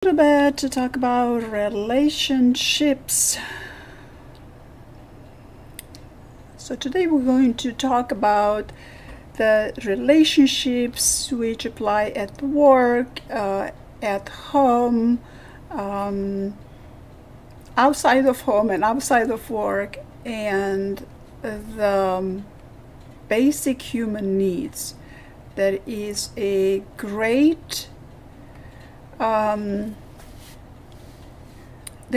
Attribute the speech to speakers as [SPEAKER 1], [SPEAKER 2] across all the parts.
[SPEAKER 1] little bit to talk about relationships. So today we're going to talk about the relationships which apply at work, at home, um, outside of home and outside of work, and the basic human needs. There is a great there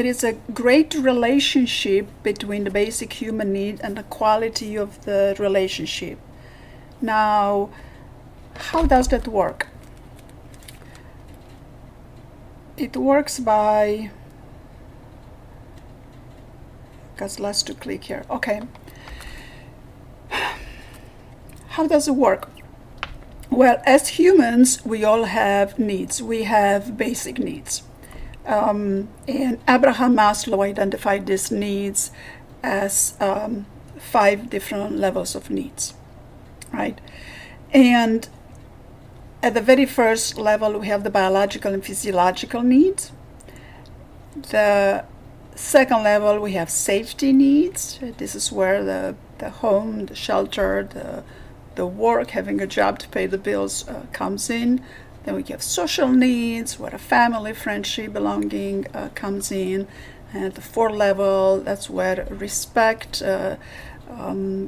[SPEAKER 1] is a great relationship between the basic human need and the quality of the relationship. Now, how does that work? It works by, got less to click here. Okay. How does it work? Well, as humans, we all have needs. We have basic needs. And Abraham Maslow identified these needs as 5 different levels of needs, right? And at the very first level, we have the biological and physiological needs. The second level, we have safety needs. This is where the home, the shelter, the work, having a job to pay the bills comes in. Then we have social needs, where a family, friendship, belonging comes in. And at the fourth level, that's where respect,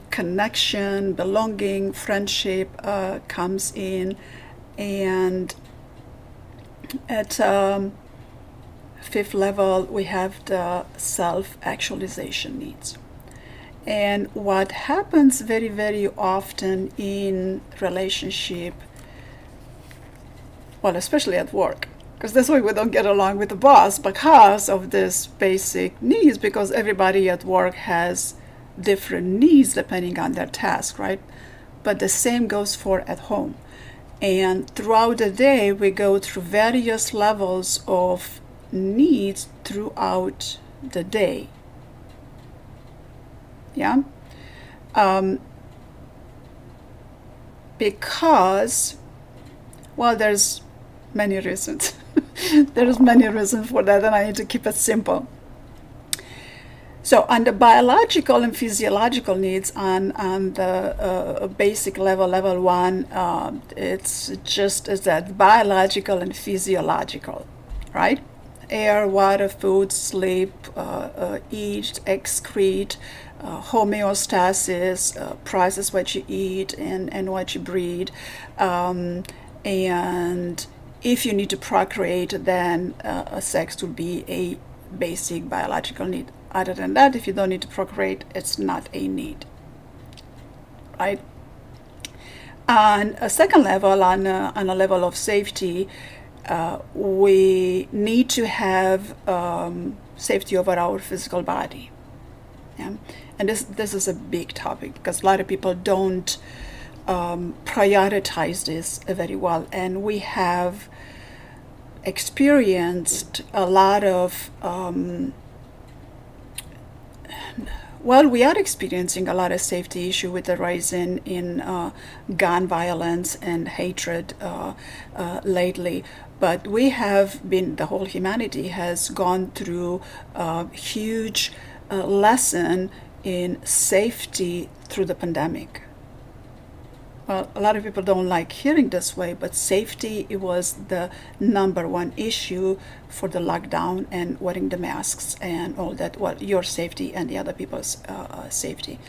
[SPEAKER 1] connection, belonging, friendship comes in. And at fifth level, we have the self-actualization needs. And what happens very, very often in relationship, well, especially at work, because that's why we don't get along with the boss, because of this basic needs, because everybody at work has different needs depending on their task, right? But the same goes for at home. And throughout the day, we go through various levels of needs throughout the day. Yeah, because, well, there's many reasons. There's many reasons for that, and I need to keep it simple. So on the biological and physiological needs, on the basic level, level 1, it's just as that biological and physiological, right? Air, water, food, sleep, eat, excrete, homeostasis, process what you eat and what you breathe. And if you need to procreate, then sex will be a basic biological need. Other than that, if you don't need to procreate, it's not a need, right? On a second level, on a level of safety, we need to have safety over our physical body. Yeah? And this is a big topic because a lot of people don't prioritize this very well. And we have experienced a lot of we are experiencing a lot of safety issue with the rise in gun violence and hatred lately. But we have been, the whole humanity has gone through a huge lesson in safety through the pandemic. Well, a lot of people don't like hearing this way, but safety, it was the number one issue for the lockdown and wearing the masks and all that. Well, your safety and the other people's safety.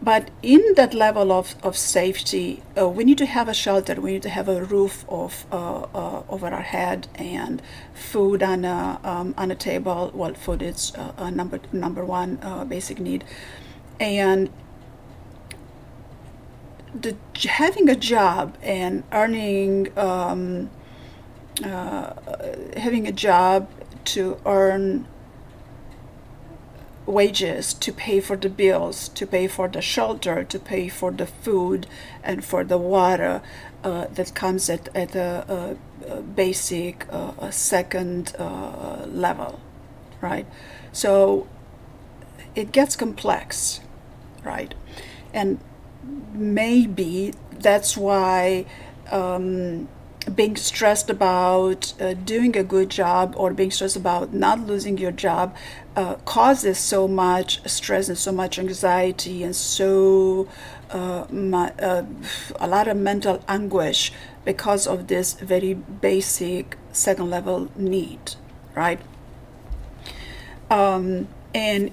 [SPEAKER 1] But in that level of safety, we need to have a shelter. We need to have a roof over our head and food on a table. Well, food is number one basic need, and having a job and earning, having a job to earn wages to pay for the bills, to pay for the shelter, to pay for the food and for the water that comes at a basic second level, right? So it gets complex, right? And maybe that's why being stressed about doing a good job or being stressed about not losing your job causes so much stress and so much anxiety and a lot of mental anguish because of this very basic second level need, right? And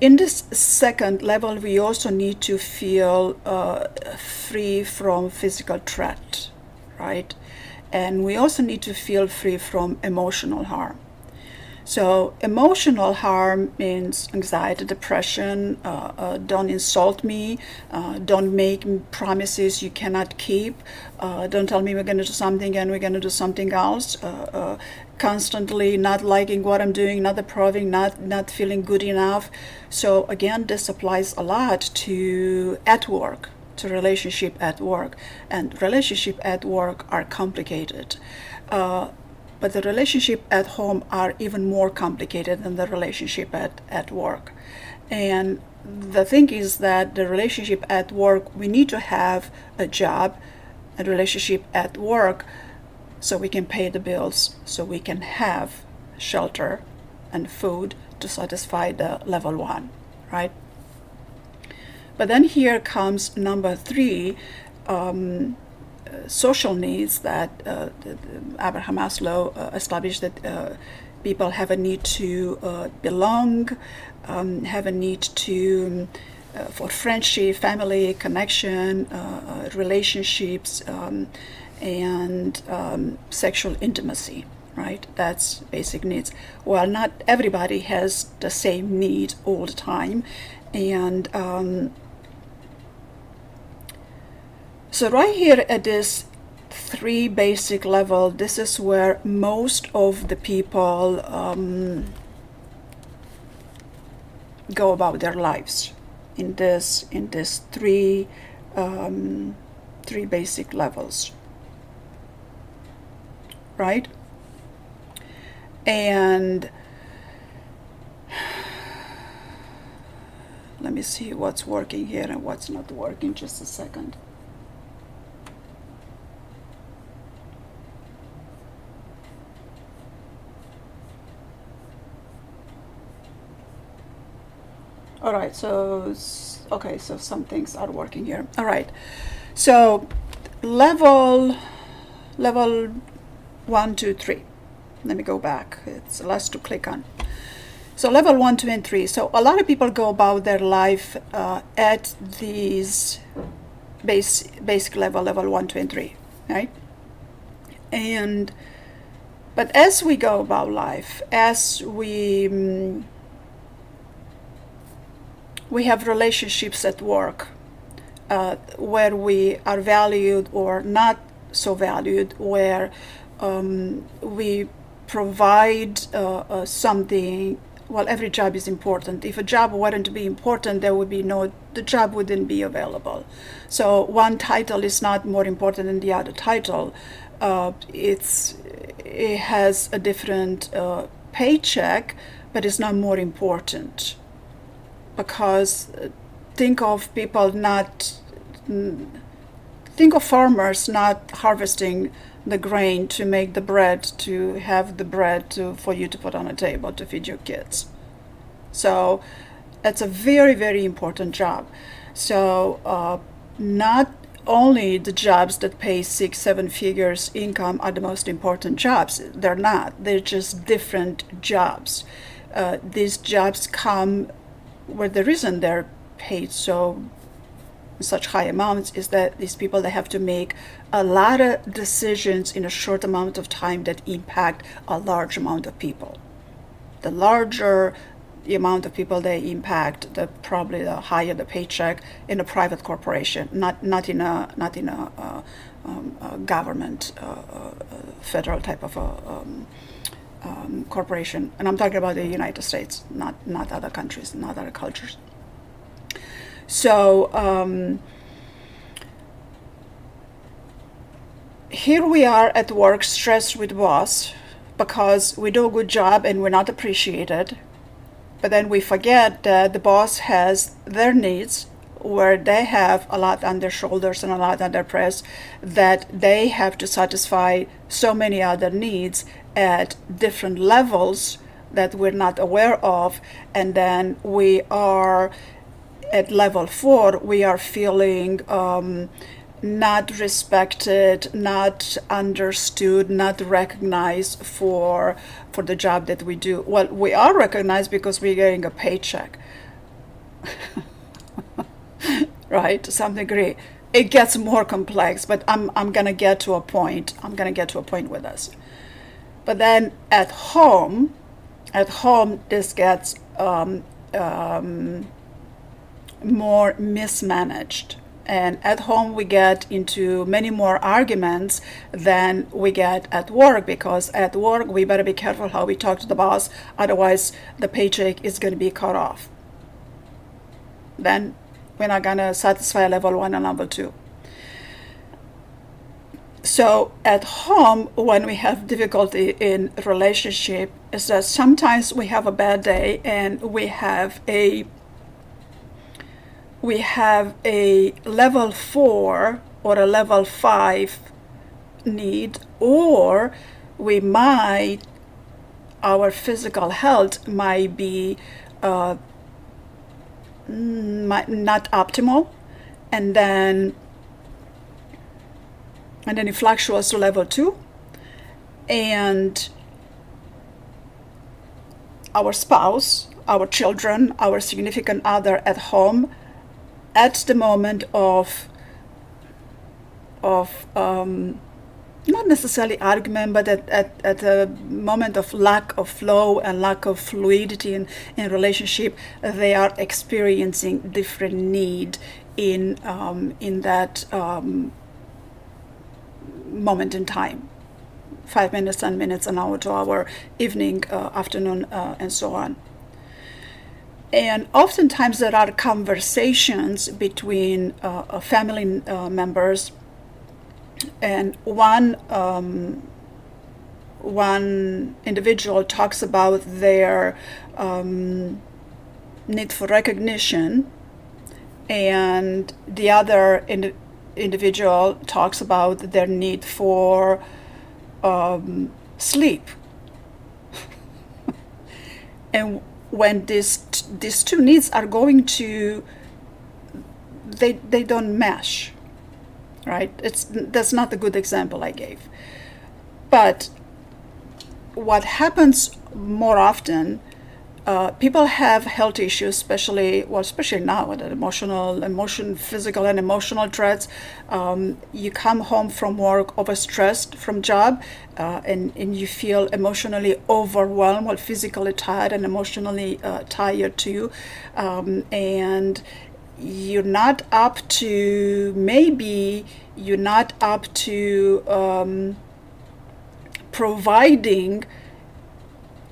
[SPEAKER 1] in this second level, we also need to feel free from physical threat, right? And we also need to feel free from emotional harm. So emotional harm means anxiety, depression, don't insult me, don't make promises you cannot keep, don't tell me we're going to do something and we're going to do something else, constantly not liking what I'm doing, not approving, not feeling good enough. So again, this applies a lot to at work, to relationship at work. And relationship at work are complicated. But the relationship at home are even more complicated than the relationship at work. And the thing is that the relationship at work, we need to have a job, a relationship at work, so we can pay the bills, so we can have shelter and food to satisfy the level one, right? But then here comes number three, social needs that Abraham Maslow established that people have a need to belong, have a need to for friendship, family, connection, relationships, and sexual intimacy, right? That's basic needs. Well, not everybody has the same need all the time, and so right here at this three basic level, this is where most of the people go about their lives, in this three basic levels, right? And let me see what's working here and what's not working. Just a second. All right, so some things are working here. All right, so level 1, 2, 3. Let me go back. It's less to click on. So level 1, 2, and 3. So a lot of people go about their life at these basic level 1, 2, and 3, right? But as we go about life, as we have relationships at work where we are valued or not so valued, where we provide something. Well, every job is important. If a job weren't to be important, the job wouldn't be available. So one title is not more important than the other title. It has a different paycheck, but it's not more important. Because think of farmers not harvesting the grain to make the bread, to have the bread for you to put on a table to feed your kids. So that's a very, very important job. So not only the jobs that pay 6, 7 figures income are the most important jobs. They're not. They're just different jobs. These jobs come where the reason they're paid such high amounts is that these people, they have to make a lot of decisions in a short amount of time that impact a large amount of people. The larger the amount of people they impact, probably the higher the paycheck in a private corporation, not in a government federal type of corporation. And I'm talking about the United States, not other countries, not other cultures. So here we are at work, stressed with boss because we do a good job and we're not appreciated. But then we forget that the boss has their needs, where they have a lot on their shoulders and a lot on their press, that they have to satisfy so many other needs at different levels that we're not aware of. And then we are at level 4, we are feeling not respected, not understood, not recognized for the job that we do. Well, we are recognized because we're getting a paycheck, right? To some degree, it gets more complex, but I'm gonna get to a point. I'm gonna get to a point with this. But then at home, this gets more mismanaged. And at home, we get into many more arguments than we get at work, because at work, we better be careful how we talk to the boss. Otherwise, the paycheck is going to be cut off. Then we're not going to satisfy level 1 and level 2. So at home, when we have difficulty in relationship, is that sometimes we have a bad day and we have a level 4 or a level 5 need, or our physical health might be not optimal, and then it fluctuates to level 2, and our spouse, our children, our significant other at home, at the moment of not necessarily argument, but at a moment of lack of flow and lack of fluidity in relationship, they are experiencing different need in that moment in time. 5 minutes, 10 minutes, an hour, 2 hour, evening, afternoon, and so on. And oftentimes there are conversations between family members, and one individual talks about their need for recognition, and the other individual talks about their need for sleep. And when these two needs are going to, they don't mesh, right? That's not a good example I gave. But what happens more often, people have health issues, especially now with physical and emotional threats. You come home from work overstressed from job, and you feel emotionally overwhelmed, or physically tired and emotionally tired too, and you're not up to providing,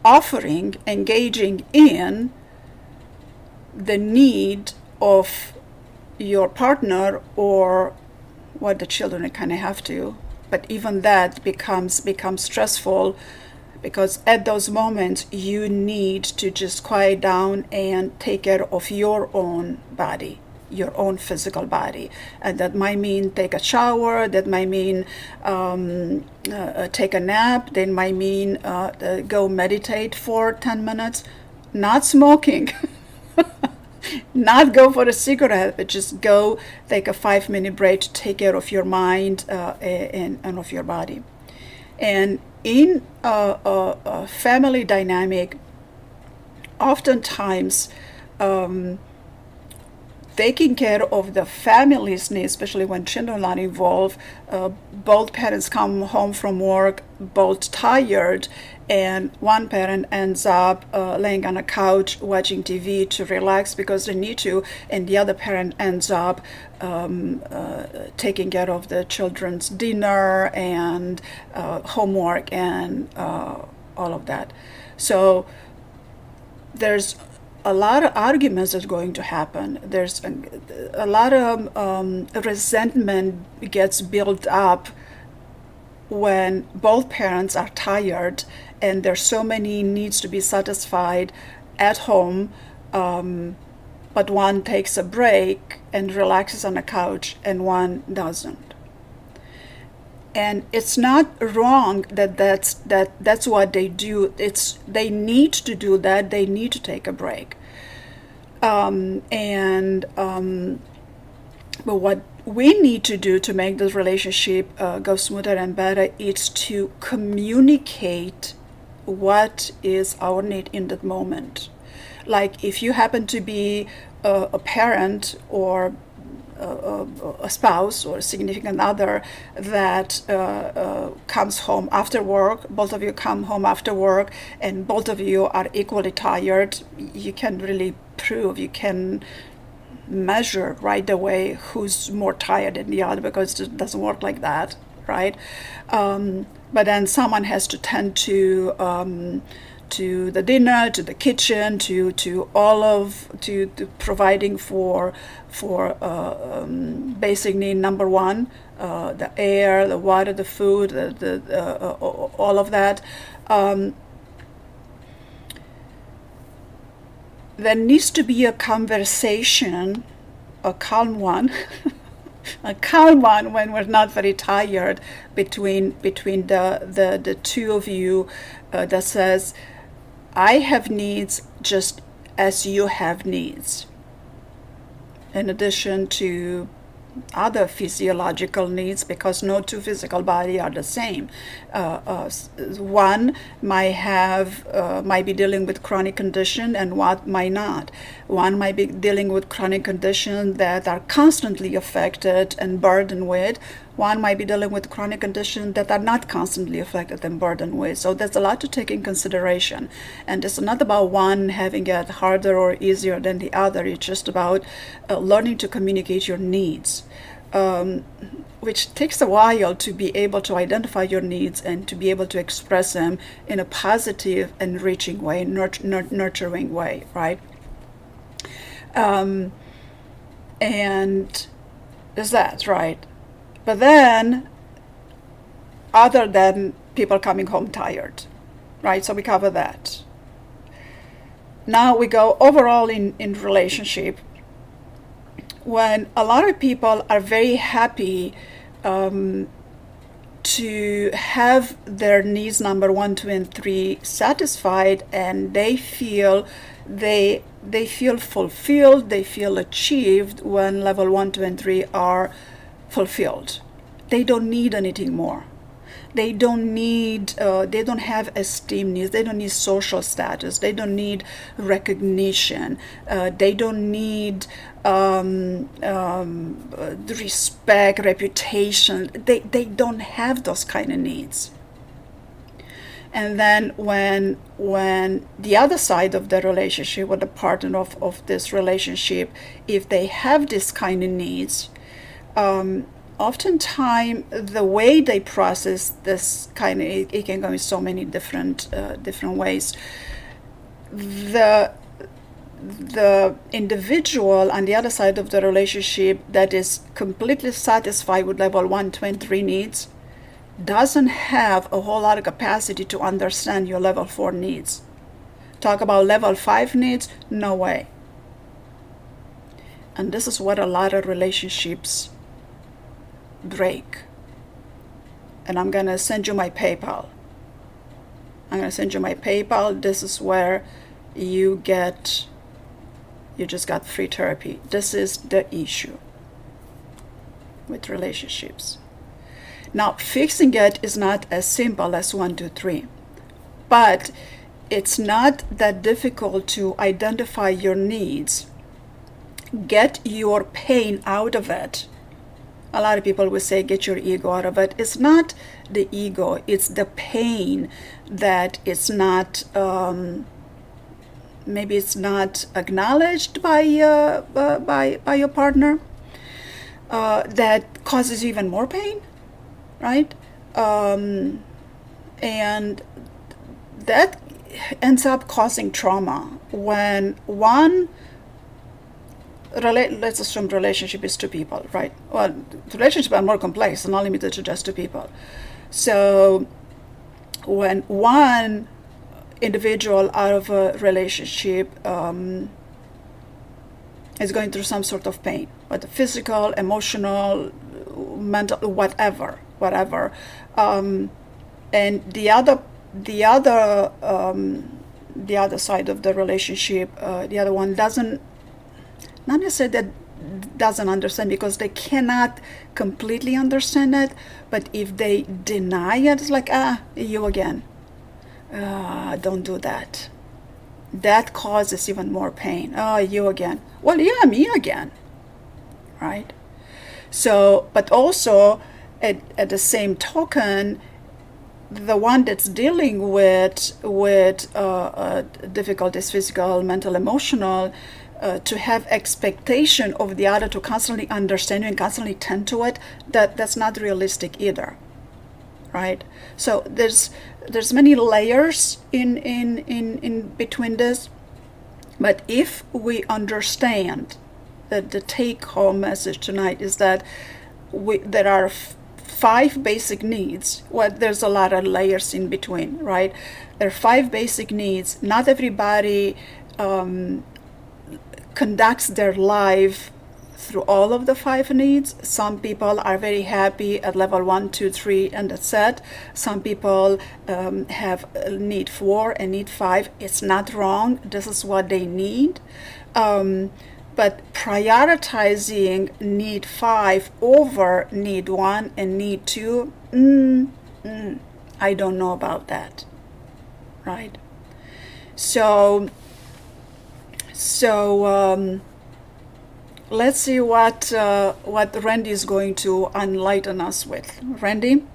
[SPEAKER 1] offering, engaging in the need of your partner, or what the children kind of have to. But even that becomes stressful, because at those moments you need to just quiet down and take care of your own body, your own physical body. And that might mean take a shower, that might mean take a nap, that might mean go meditate for 10 minutes, not smoking, not go for a cigarette, but just go take a 5-minute break to take care of your mind and of your body. And in a family dynamic, oftentimes taking care of the family's needs, especially when children are involved, both parents come home from work both tired, and one parent ends up laying on a couch watching TV to relax because they need to, and the other parent ends up taking care of the children's dinner and homework and all of that. So there's a lot of arguments that's going to happen. There's a lot of resentment gets built up when both parents are tired and there's so many needs to be satisfied at home, but one takes a break and relaxes on a couch and one doesn't. And it's not wrong that that's what they do. They need to do that. They need to take a break. And but what we need to do to make this relationship go smoother and better is to communicate what is our need in that moment. Like if you happen to be a parent or a spouse or a significant other that comes home after work, both of you come home after work, and both of you are equally tired, you can really prove, you can measure right away who's more tired than the other, because it doesn't work like that, right? But then someone has to tend to the dinner, to the kitchen, to providing for basic need number one, the air, the water, the food, all of that. There needs to be a conversation, a calm one, a calm one when we're not very tired, between the two of you, that says, I have needs just as you have needs, in addition to other physiological needs, because no two physical bodies are the same. One might be dealing with chronic condition, and one might not. One might be dealing with chronic conditions that are constantly affected and burdened with. One might be dealing with chronic conditions that are not constantly affected and burdened with. So there's a lot to take in consideration. And it's not about one having it harder or easier than the other. It's just about learning to communicate your needs, which takes a while to be able to identify your needs and to be able to express them in a positive, enriching way, nurturing way, right? And is that right? But then, other than people coming home tired, right? So we cover that. Now we go overall in relationship. When a lot of people are very happy to have their needs number 1, 2, and 3 satisfied, and they feel fulfilled, they feel achieved when level 1, 2, and 3 are fulfilled. They don't need anything more. They don't have esteem needs. They don't need social status. They don't need recognition. They don't need respect, reputation. They don't have those kind of needs. And then when the other side of the relationship, or the partner of this relationship, if they have this kind of needs, oftentimes the way they process this kind of, it can go in so many different ways. The individual on the other side of the relationship that is completely satisfied with level 1, 2, and 3 needs doesn't have a whole lot of capacity to understand your level 4 needs. Talk about level 5 needs? No way. And this is what a lot of relationships break. And I'm going to send you my PayPal. This is where you just got free therapy. This is the issue with relationships. Now, fixing it is not as simple as 1, 2, 3, but it's not that difficult to identify your needs, get your pain out of it. A lot of people will say, get your ego out of it. It's not the ego, it's the pain that it's not, maybe it's not acknowledged by your partner, that causes even more pain, right? And that ends up causing trauma when one let's assume relationship is 2 people, right? Well, relationships are more complex and not limited to just 2 people. So when one individual out of a relationship is going through some sort of pain, whether physical, emotional, mental, whatever. And the other side of the relationship, the other one doesn't, not necessarily that doesn't understand, because they cannot completely understand it, but if they deny it, it's like, you again, don't do that. That causes even more pain. You again. Well, yeah, me again, right? So, but also at the same token, the one that's dealing with difficulties, physical, mental, emotional, to have expectation of the other to constantly understand you and constantly tend to it, that's not realistic either, right? So there's many layers in between this, but if we understand that the take home message tonight is that there are five basic needs. Well, there's a lot of layers in between, right? There are five basic needs. Not everybody conducts their life through all of the five needs. Some people are very happy at level 1, 2, 3, and that's it. Some people have need 4 and need 5. It's not wrong. This is what they need. But prioritizing need 5 over need 1 and need 2, I don't know about that, right? So let's see what Randy is going to enlighten us with. Randy?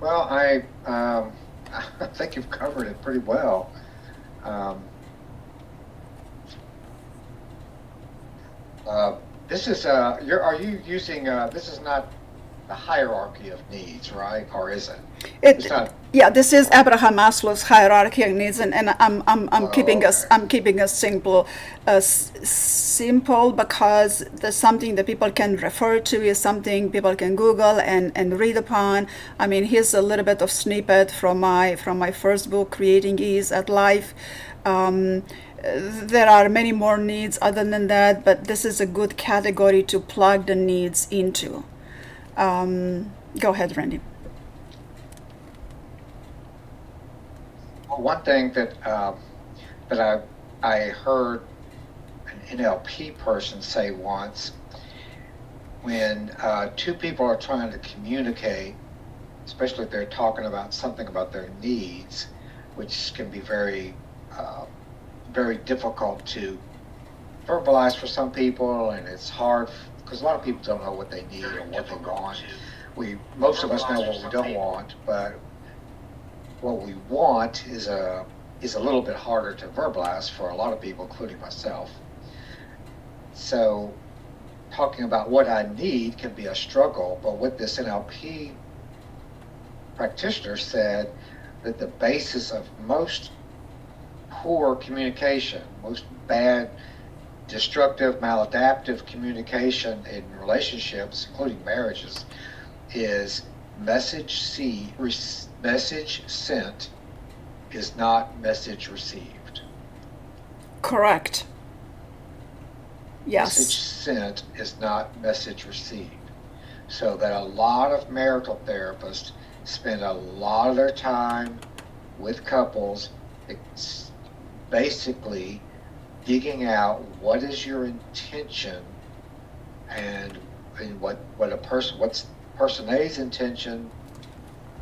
[SPEAKER 2] Well, I think you've covered it pretty well. Um, this is are you using this is not the hierarchy of needs, right? Or is it? It's
[SPEAKER 1] It,
[SPEAKER 2] not.
[SPEAKER 1] yeah, this is Abraham Maslow's hierarchy of needs, and I'm keeping
[SPEAKER 2] Oh,
[SPEAKER 1] us
[SPEAKER 2] okay.
[SPEAKER 1] I'm keeping us simple, simple, because there's something that people can refer to, is something people can Google and read upon. I mean, here's a little bit of snippet from my first book, Creating Ease at Life. Um, there are many more needs other than that, but this is a good category to plug the needs into. Go ahead, Randy.
[SPEAKER 2] Well, one thing that I heard an NLP person say once, when two people are trying to communicate, especially if they're talking about something about their needs, which can be uh, very difficult to verbalized for some people, and it's hard because a lot of people don't know what they need or what they want. We Most of us know what we don't want, but what we want is a little bit harder to verbalize for a lot of people, including myself. So talking about what I need can be a struggle, but what this NLP practitioner said, that the basis of most poor communication, most bad, destructive, maladaptive communication in relationships, including marriages, is message sent is not message received.
[SPEAKER 1] Correct.
[SPEAKER 2] Message
[SPEAKER 1] Yes.
[SPEAKER 2] sent is not message received. So that a lot of marital therapists spend a lot of their time with couples basically digging out what is your intention, and what's person A's intention,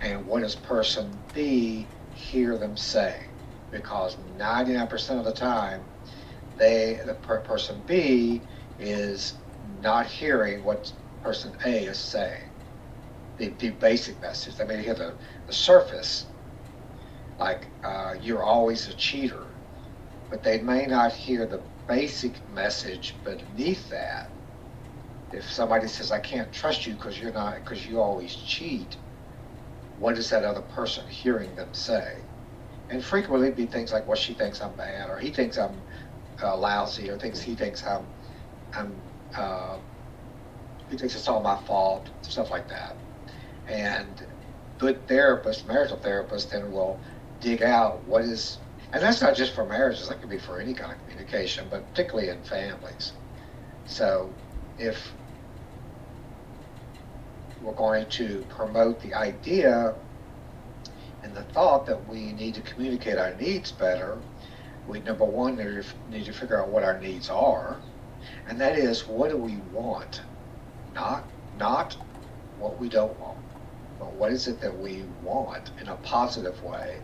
[SPEAKER 2] and what does person B hear them say, because 99% of the time person B is not hearing what person A is saying, the basic message. They may hear the surface, like you're always a cheater, but they may not hear the basic message beneath that. If somebody says, I can't trust you because you always cheat, what is that other person hearing them say? And frequently it'd be things like, well, she thinks I'm bad, or he thinks I'm lousy, or he thinks I'm uh, he thinks it's all my fault, stuff like that. And good therapists, marital therapists, then will dig out what is, and that's not just for marriages, that could be for any kind of communication, but particularly in families. So if we're going to promote the idea and the thought that we need to communicate our needs better, we, number one, need to figure out what our needs are, and that is, what do we want? Not what we don't want, but what is it that we want in a positive way,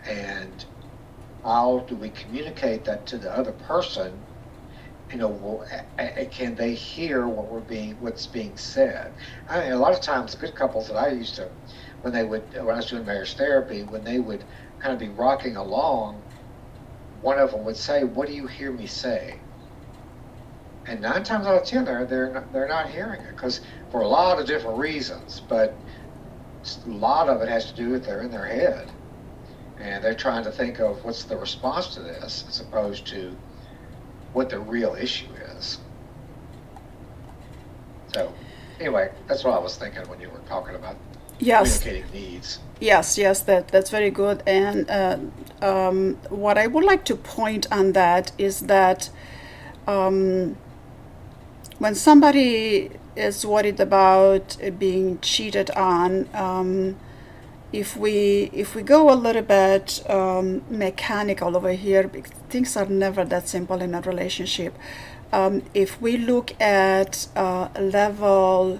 [SPEAKER 2] and how do we communicate that to the other person? Can they hear what's being said? I mean, a lot of times, good couples that I used to, when I was doing marriage therapy, when they would kind of be rocking along, one of them would say, "What do you hear me say?" And 9 times out of 10, they're not hearing it, because for a lot of different reasons, but a lot of it has to do with they're in their head, and they're trying to think of what's the response to this, as opposed to what the real issue is. So anyway, that's what I was thinking when you were talking about
[SPEAKER 1] Yes,
[SPEAKER 2] communicating needs.
[SPEAKER 1] yes, that's very good. And what I would like to point on that is that um, when somebody is worried about being cheated on, if we go a little bit mechanical over here, things are never that simple in a relationship. If we look at level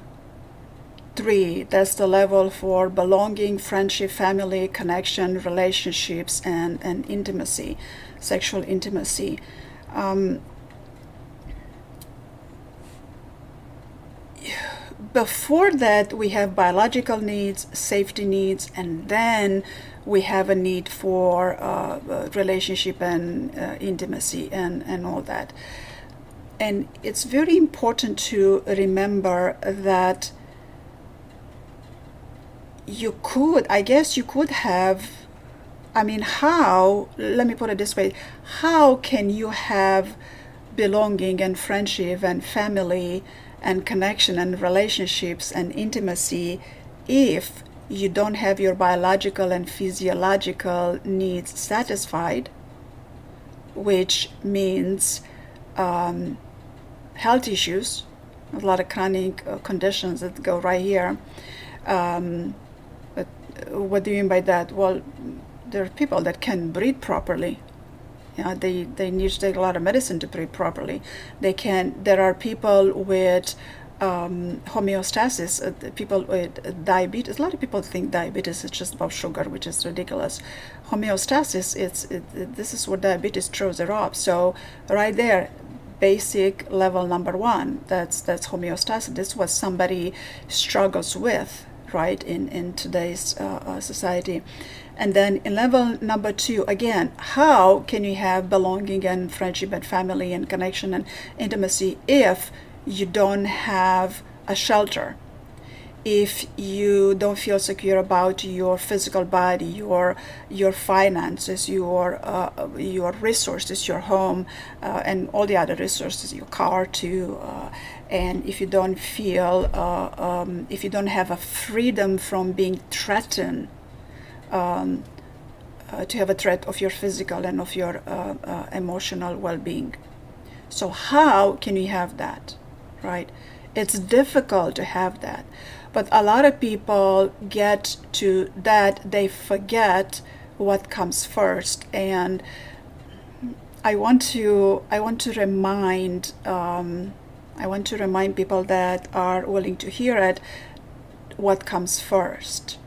[SPEAKER 1] 3, that's the level for belonging, friendship, family, connection, relationships, and intimacy, sexual intimacy. Um, Before that, we have biological needs, safety needs, and then we have a need for relationship and intimacy and all that. And it's very important to remember that you could have, I mean, let me put it this way, how can you have belonging and friendship and family and connection and relationships and intimacy if you don't have your biological and physiological needs satisfied, which means health issues, a lot of chronic conditions that go right here. Um, but what do you mean by that? Well, there are people that can breathe properly. They need to take a lot of medicine to breathe properly. There are people with homeostasis, people with diabetes. A lot of people think diabetes is just about sugar, which is ridiculous. Homeostasis, this is what diabetes throws it off. So right there, basic level number 1, that's homeostasis. This is what somebody struggles with, right, in today's society. And then in level number 2, again, how can you have belonging and friendship and family and connection and intimacy if you don't have a shelter? If you don't feel secure about your physical body, your finances, your resources, your home, and all the other resources, your car too, and if you don't feel, if you don't have a freedom from being threatened, to have a threat of your physical and of your emotional well-being. So how can you have that, right? It's difficult to have that, but a lot of people get to that, they forget what comes first. And I want to remind people that are willing to hear it, what comes first.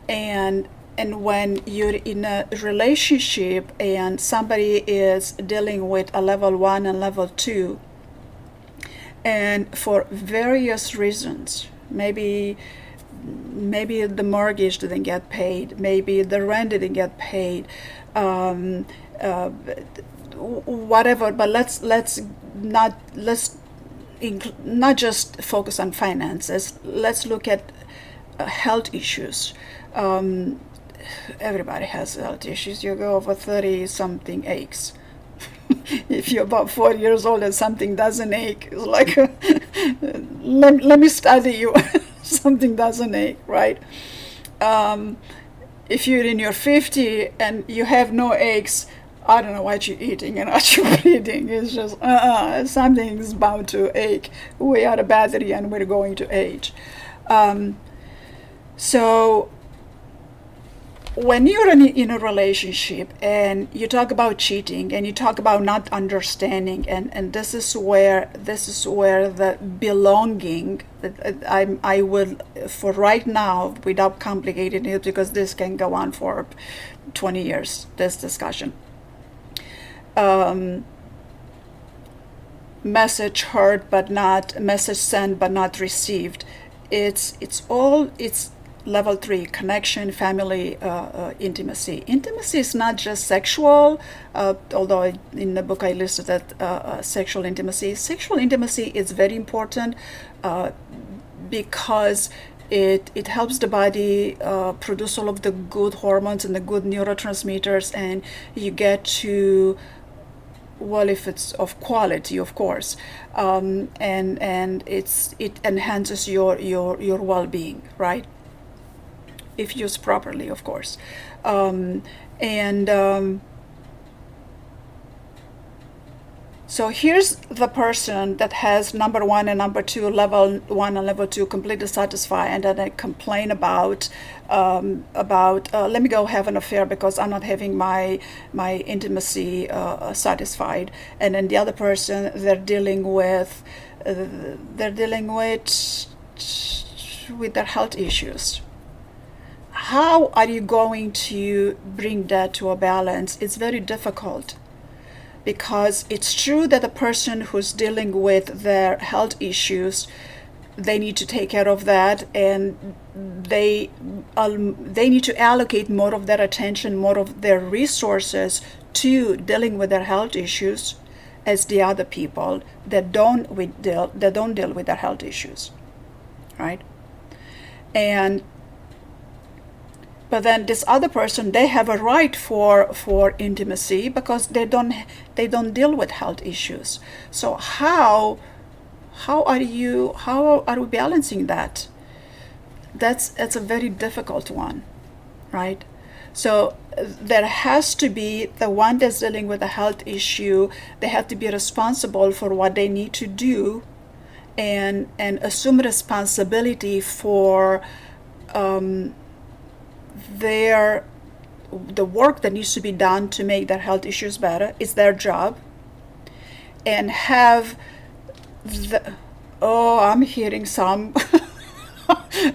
[SPEAKER 1] And when you're in a relationship and somebody is dealing with a level 1 and level 2, and for various reasons, maybe the mortgage didn't get paid, maybe the rent didn't get paid, whatever. But let's not just focus on finances. Let's look at health issues. Everybody has health issues. You go over 30, something aches. If you're about 4 years old and something doesn't ache, it's like, let me study you. Something doesn't ache, right? if you're in your 50 and you have no eggs, I don't know what you're eating and what you're breathing. It's just, something's bound to ache. We are a battery and we're going to age. Um, so when you're in a relationship and you talk about cheating and you talk about not understanding, and this is where the belonging, I will, for right now, without complicating it, because this can go on for 20 years, this discussion. um, Message heard but not, message sent but not received. It's level three: connection, family, intimacy. Intimacy is not just sexual, although in the book I listed that sexual intimacy. Sexual intimacy is very important uh, because it helps the body produce all of the good hormones and the good neurotransmitters, and you get to, well, if it's of quality, of course, and it enhances your well-being, right? If used properly, of course. And So here's the person that has number one and number two, level one and level two, completely satisfied, and then they complain about let me go have an affair because I'm not having my intimacy satisfied, and then the other person, they're dealing with their health issues. How are you going to bring that to a balance? It's very difficult, because it's true that the person who's dealing with their health issues, they need to take care of that, and they need to allocate more of their attention, more of their resources to dealing with their health issues, as the other people that don't deal with their health issues, right? And but then this other person, they have a right for intimacy because they don't deal with health issues. So how are we balancing that? That's a very difficult one, right? So there has to be the one that's dealing with a health issue. They have to be responsible for what they need to do, and assume responsibility for um, their the work that needs to be done to make their health issues better. It's their job. And have the oh, I'm hearing some.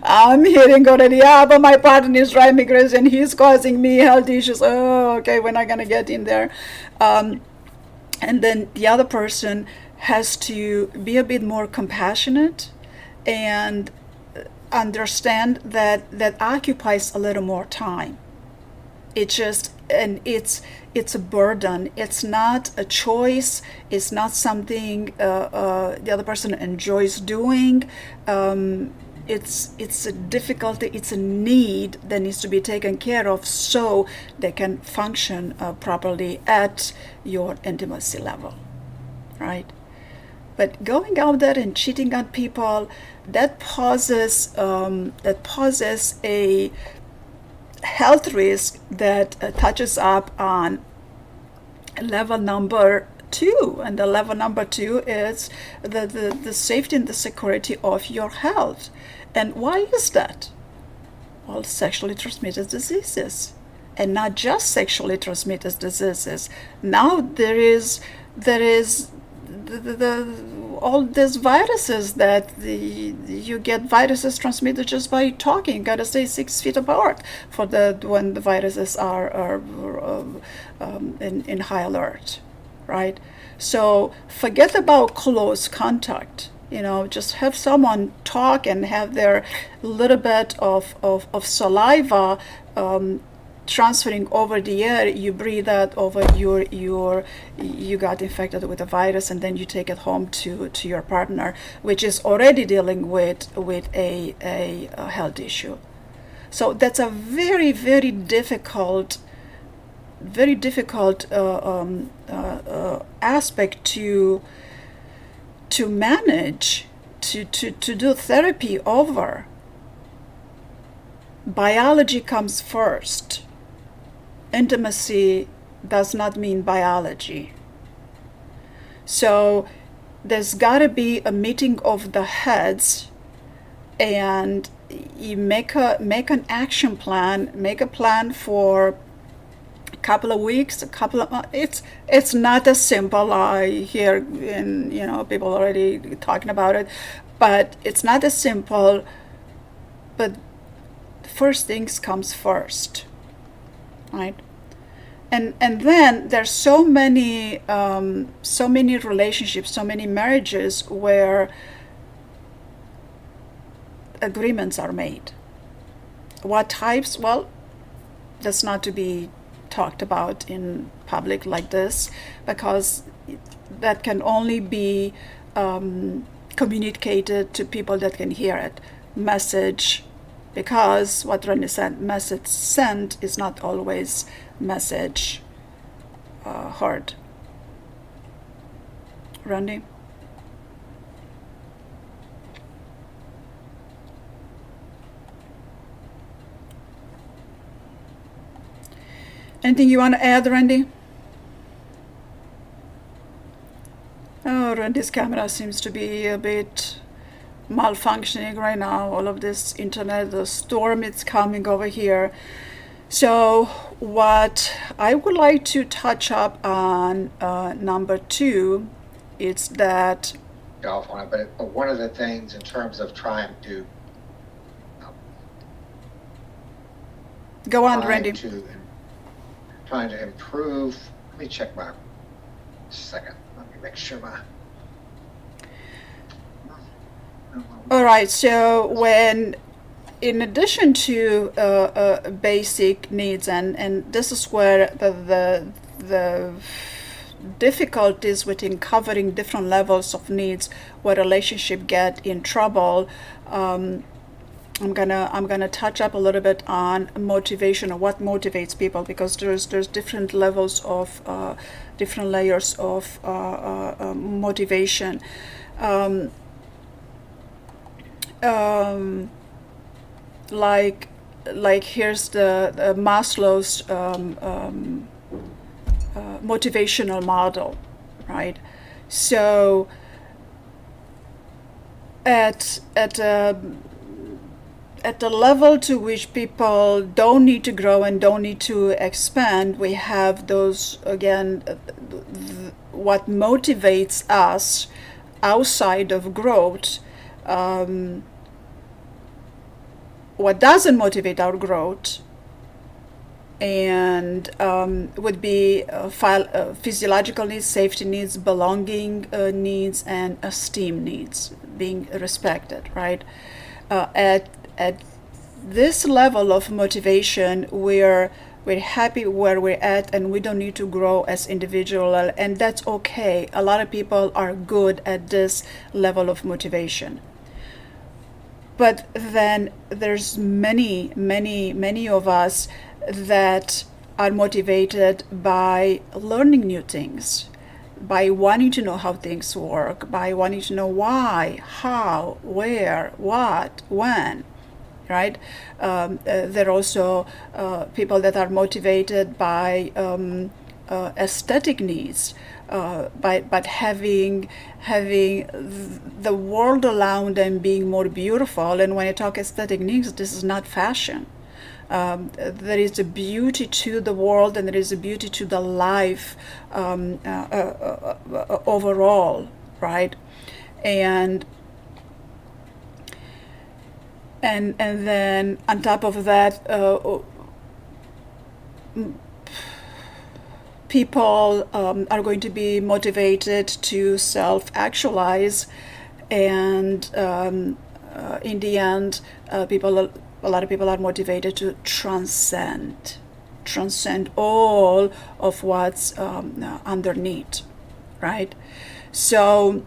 [SPEAKER 1] I'm hearing already, yeah, but my partner is driving me crazy and he's causing me health issues. Oh, okay, we're not gonna get in there. um, and then the other person has to be a bit more compassionate and understand that that occupies a little more time. It's a burden. It's not a choice. It's not something the other person enjoys doing. It's a difficulty. It's a need that needs to be taken care of so they can function properly at your intimacy level, right? But going out there and cheating on people, that poses a health risk that touches up on level number two, and the level number two is the safety and the security of your health. And why is that? Well, sexually transmitted diseases, and not just sexually transmitted diseases. Now there is all these viruses that you get viruses transmitted just by talking. You gotta stay 6 feet apart for when the viruses are in high alert, right? So forget about close contact. Just have someone talk and have their little bit of saliva transferring over the air. You breathe out over you got infected with a virus, and then you take it home to your partner, which is already dealing with a health issue. So that's a very, very difficult aspect to manage, to do therapy over, biology comes first. Intimacy does not mean biology. So there's got to be a meeting of the heads, and you make an action plan, make a plan for a couple of weeks, a couple of months. It's not as simple. I hear in people already talking about it, but it's not as simple. But first things comes first, right? And then there's so many relationships, so many marriages where agreements are made. What types? Well, that's not to be talked about in public like this, because that can only be communicated to people that can hear it. Message, because what Randy said, message sent is not always message heard. Randy? Anything you want to add, Randy? Oh, Randy's camera seems to be a bit malfunctioning right now. All of this internet, the storm is coming over here. So what I would like to touch up on, number 2, is that
[SPEAKER 2] off on it, but one of the things in terms of trying to
[SPEAKER 1] go on, Randy.
[SPEAKER 2] Trying to improve. Let me check my second. Let me make sure my.
[SPEAKER 1] All right. So when, in addition to basic needs, and this is where the difficulties within covering different levels of needs, where relationship get in trouble. I'm gonna touch up a little bit on motivation, or what motivates people, because there's different levels of different layers of motivation. Like here's the Maslow's motivational model, right? So at the level to which people don't need to grow and don't need to expand, we have those, again, what motivates us outside of growth. What doesn't motivate our growth, and would be physiological needs, safety needs, belonging needs, and esteem needs, being respected, right? At this level of motivation, we're happy where we're at, and we don't need to grow as individual, and that's okay. A lot of people are good at this level of motivation. But then there's many of us that are motivated by learning new things, by wanting to know how things work, by wanting to know why, how, where, what, when, right? There are also people that are motivated by aesthetic needs, but having the world around them being more beautiful. And when I talk aesthetic needs, this is not fashion. There is a beauty to the world, and there is a beauty to the life overall, right? And then on top of that, people are going to be motivated to self-actualize, and in the end, a lot of people are motivated to transcend all of what's underneath, right? So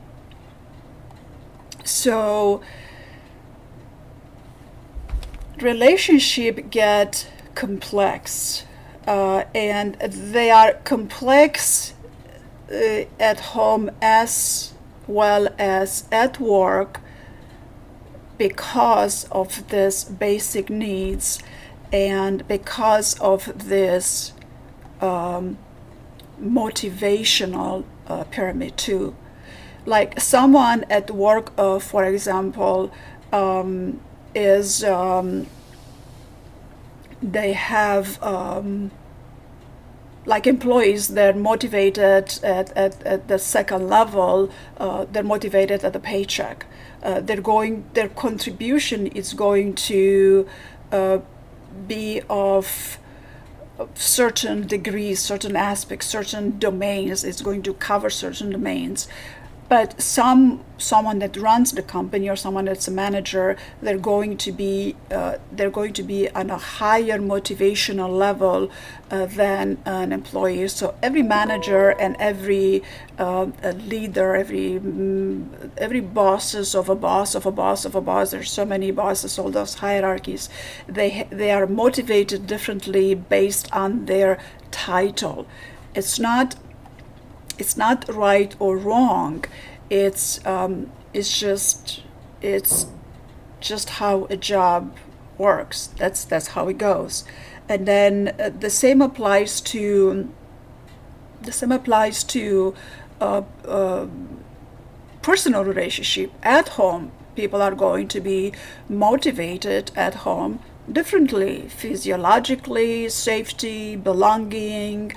[SPEAKER 1] relationship get complex, and they are complex at home as well as at work, because of this basic needs and because of this motivational pyramid too. Like someone at work, for example, is they have like employees, they're motivated at the second level, they're motivated at the paycheck. Their contribution is going to be of certain degrees, certain aspects, certain domains. It's going to cover certain domains. But someone that runs the company or someone that's a manager, they're going to be on a higher motivational level than an employee. So every manager and every leader, every bosses of a boss of a boss of a boss. There's so many bosses, all those hierarchies. They are motivated differently based on their title. It's not it's not right or wrong. It's just how a job works. That's how it goes. And then the same applies to uh, uh, personal relationship at home. People are going to be motivated at home differently, physiologically, safety, belonging,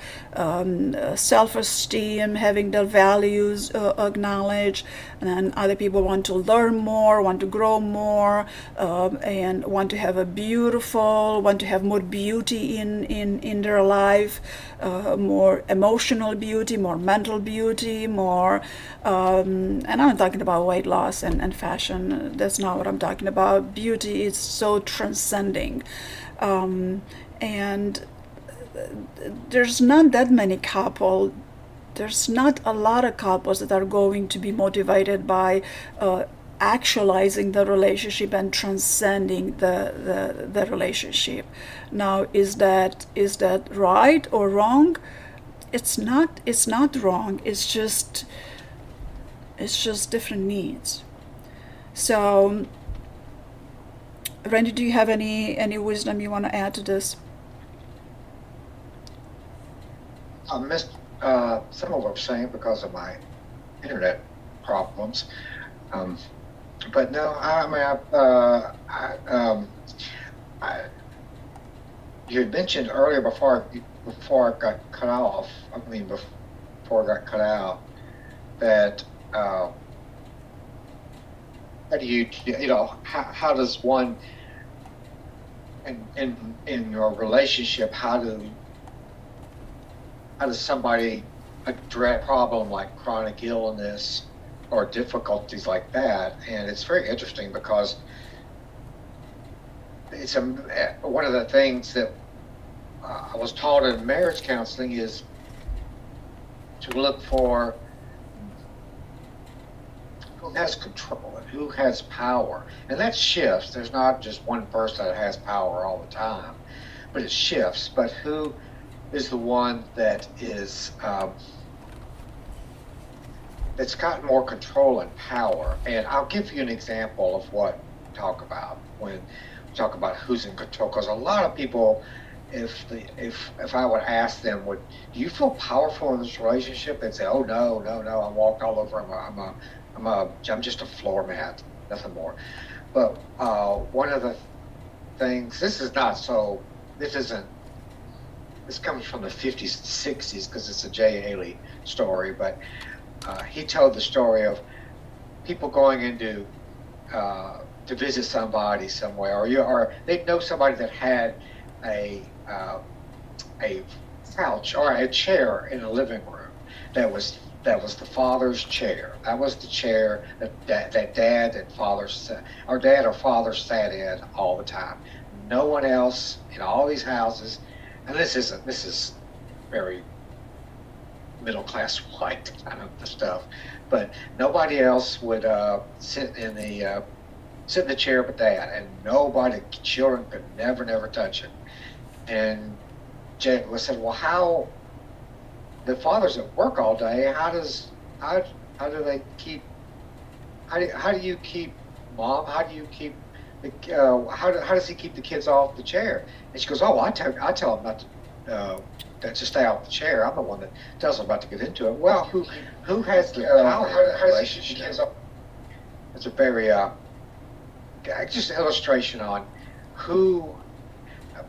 [SPEAKER 1] self-esteem, having their values acknowledged. And then other people want to learn more, want to grow more, and want to have want to have more beauty in their life, more emotional beauty, more mental beauty, more, and I'm not talking about weight loss and fashion. That's not what I'm talking about. Beauty is so transcending. And there's not that many couples, there's not a lot of couples that are going to be motivated by actualizing the relationship and transcending the relationship. Now, is that right or wrong? It's not wrong. It's just different needs. So, Randy, do you have any wisdom you want to add to this?
[SPEAKER 2] I missed some of what I'm saying because of my internet problems. Um, but no, I mean, I, you had mentioned earlier before I got cut off. I mean, before I got cut out, that how do how does one in your relationship, how does somebody address a problem like chronic illness or difficulties like that? And it's very interesting because it's one of the things that I was taught in marriage counseling is to look for who has control and who has power. And that shifts. There's not just one person that has power all the time, but it shifts. But who is the one that is that's got more control and power? And I'll give you an example of what we talk about when we talk about who's in control. Because a lot of people, if I would ask them, do you feel powerful in this relationship? They'd say, oh no, no, no, I walked all over. I'm just a floor mat, nothing more. But one of the things, this isn't. This comes from the 50s and 60s because it's a Jay Haley story, but he told the story of people going into to visit somebody somewhere, or they'd know somebody that had a couch or a chair in a living room that was the father's chair. That was the chair that dad and father or dad or father sat in all the time. No one else in all these houses. And this is very middle class white kind of stuff, but nobody else would sit in the chair but dad, and children could never touch it. And Jay said, well, how the father's at work all day? How do you keep Mom, how do you keep how does he keep the kids off the chair? And she goes, oh, I tell him not to stay off the chair. I'm the one that tells him about to get into it. Well, who has the power in the relationship? It's a very just illustration on who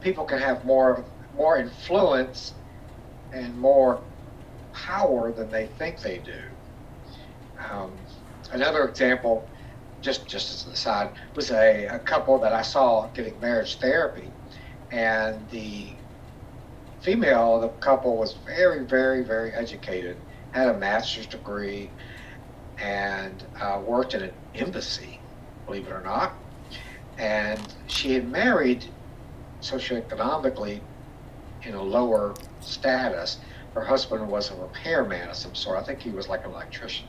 [SPEAKER 2] people can have more influence and more power than they think they do. Um, Another example, just as an aside, was a couple that I saw getting marriage therapy, and the female of the couple was very, very, very educated, had a master's degree, and worked in an embassy, believe it or not. And she had married socioeconomically in a lower status. Her husband was a repairman of some sort. I think he was like an electrician.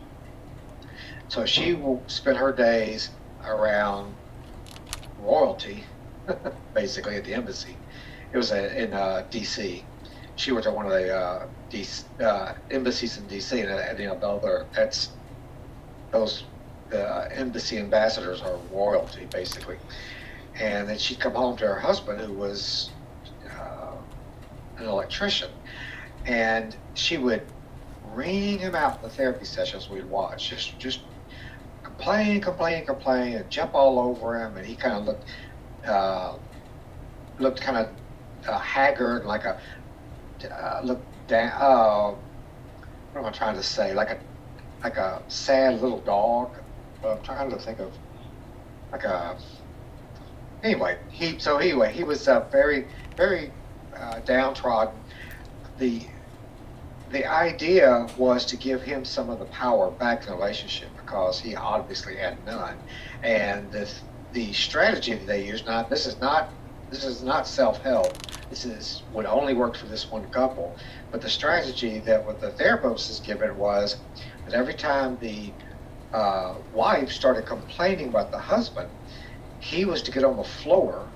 [SPEAKER 2] So she will spend her days around royalty, basically at the embassy. It was in D.C. She worked at one of the embassies in D.C. and that's those embassy ambassadors are royalty basically. And then she'd come home to her husband, who was an electrician, and she would ring him out in the therapy sessions we'd watch, just complain, and jump all over him, and he kind of looked kind of haggard, like a looked down. What am I trying to say? Like a sad little dog. I'm trying to think of like a. Anyway, he was very very downtrodden. The idea was to give him some of the power back in the relationship because he obviously had none, and the strategy that they used. This is not self-help. This would only work for this one couple. But the strategy that what the therapist is given was that every time the wife started complaining about the husband, he was to get on the floor,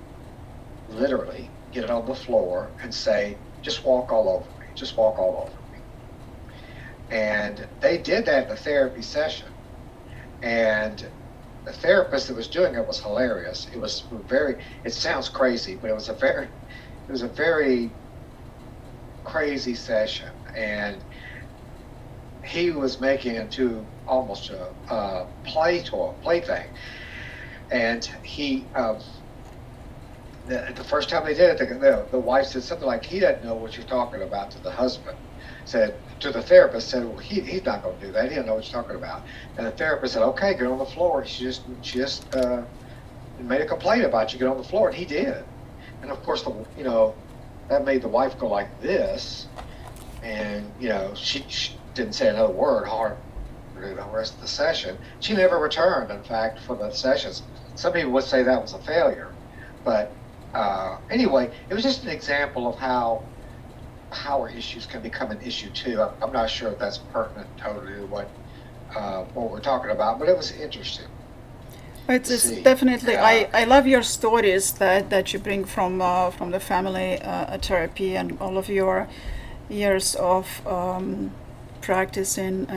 [SPEAKER 2] literally get on the floor and say, "Just walk all over me. Just walk all over me." And they did that in the therapy session. And the therapist that was doing it was hilarious. It was it sounds crazy, but it was a very crazy session. And he was making it into almost a plaything. And he, the first time they did it, the wife said something like, "He doesn't know what you're talking about," to the husband. Said to the therapist, said, "Well, he's not going to do that. He doesn't know what you're talking about." And the therapist said, "Okay, get on the floor." She just made a complaint about you. Get on the floor, and he did. And of course, that made the wife go like this, and she didn't say another word hard for the rest of the session. She never returned, in fact, for the sessions. Some people would say that was a failure, but anyway, it was just an example of how power issues can become an issue too. I'm not sure if that's pertinent totally to what we're talking about, but it was interesting.
[SPEAKER 1] It's definitely. I love your stories that you bring from the family therapy and all of your years of practice in